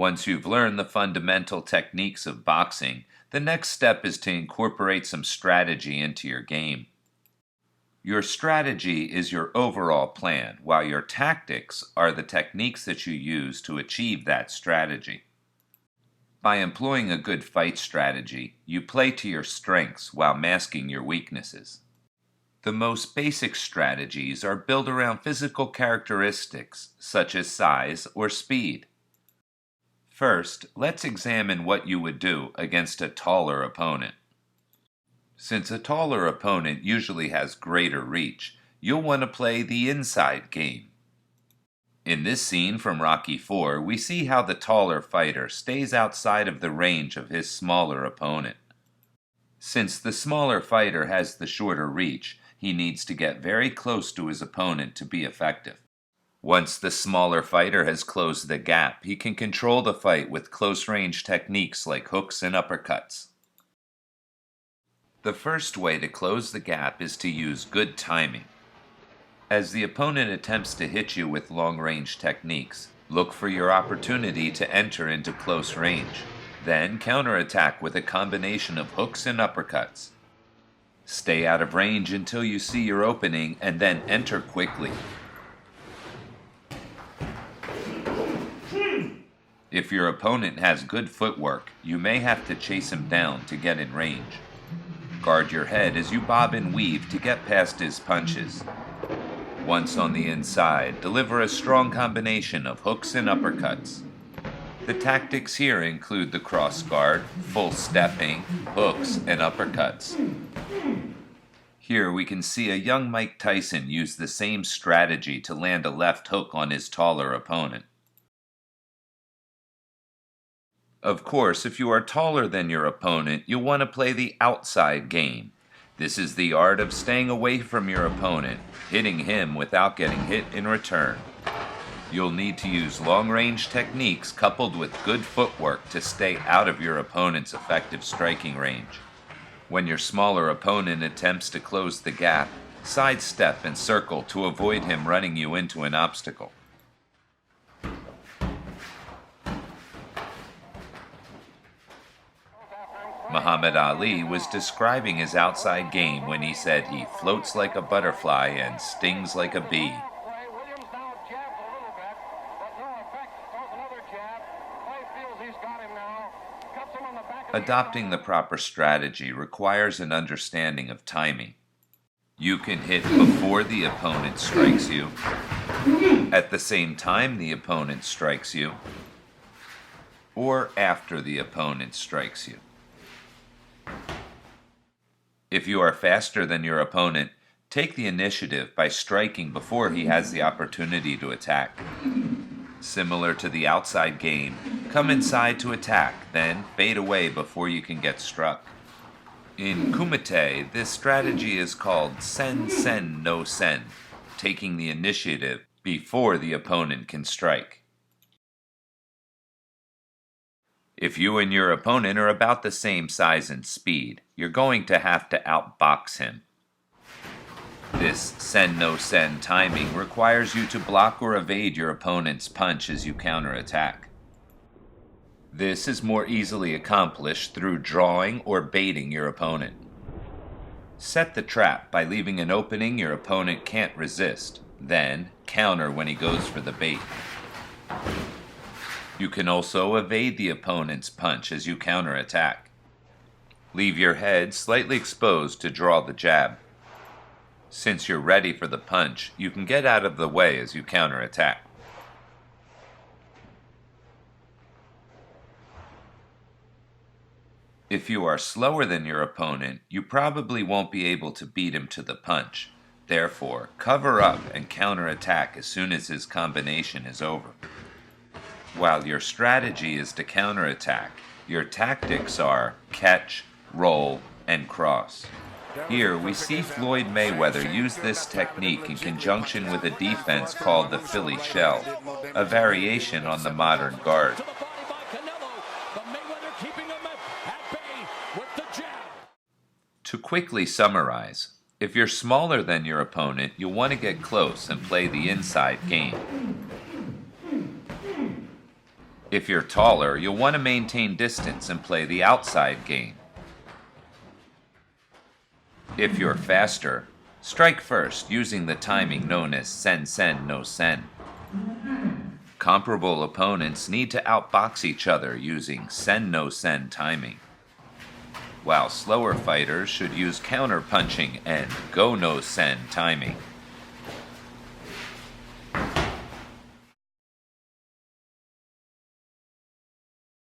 Once you've learned the fundamental techniques of boxing, the next step is to incorporate some strategy into your game. Your strategy is your overall plan, while your tactics are the techniques that you use to achieve that strategy. By employing a good fight strategy, you play to your strengths while masking your weaknesses. The most basic strategies are built around physical characteristics, such as size or speed. First, let's examine what you would do against a taller opponent. Since a taller opponent usually has greater reach, you'll want to play the inside game. In this scene from Rocky IV, we see how the taller fighter stays outside of the range of his smaller opponent. Since the smaller fighter has the shorter reach, he needs to get very close to his opponent to be effective. Once the smaller fighter has closed the gap, he can control the fight with close-range techniques like hooks and uppercuts. The first way to close the gap is to use good timing. As the opponent attempts to hit you with long-range techniques, look for your opportunity to enter into close range. Then counterattack with a combination of hooks and uppercuts. Stay out of range until you see your opening and then enter quickly. If your opponent has good footwork, you may have to chase him down to get in range. Guard your head as you bob and weave to get past his punches. Once on the inside, deliver a strong combination of hooks and uppercuts. The tactics here include the cross guard, full stepping, hooks, and uppercuts. Here we can see a young Mike Tyson use the same strategy to land a left hook on his taller opponent. Of course, if you are taller than your opponent, you'll want to play the outside game. This is the art of staying away from your opponent, hitting him without getting hit in return. You'll need to use long-range techniques coupled with good footwork to stay out of your opponent's effective striking range. When your smaller opponent attempts to close the gap, sidestep and circle to avoid him running you into an obstacle. Muhammad Ali was describing his outside game when he said he floats like a butterfly and stings like a bee. Adopting the proper strategy requires an understanding of timing. You can hit before the opponent strikes you, at the same time the opponent strikes you, or after the opponent strikes you. If you are faster than your opponent, take the initiative by striking before he has the opportunity to attack. Similar to the outside game, come inside to attack, then fade away before you can get struck. In Kumite, this strategy is called sen no sen, taking the initiative before the opponent can strike. If you and your opponent are about the same size and speed, you're going to have to outbox him. This sen no sen timing requires you to block or evade your opponent's punch as you counterattack. This is more easily accomplished through drawing or baiting your opponent. Set the trap by leaving an opening your opponent can't resist, then counter when he goes for the bait. You can also evade the opponent's punch as you counterattack. Leave your head slightly exposed to draw the jab. Since you're ready for the punch, you can get out of the way as you counterattack. If you are slower than your opponent, you probably won't be able to beat him to the punch. Therefore, cover up and counterattack as soon as his combination is over. While your strategy is to counterattack, your tactics are catch, roll, and cross. Here we see Floyd Mayweather use this technique in conjunction with a defense called the Philly Shell, a variation on the modern guard. To quickly summarize, if you're smaller than your opponent, you'll want to get close and play the inside game. If you're taller, you'll want to maintain distance and play the outside game. If you're faster, strike first using the timing known as sen no sen. Comparable opponents need to outbox each other using sen no sen timing, while slower fighters should use counter punching and go no sen timing.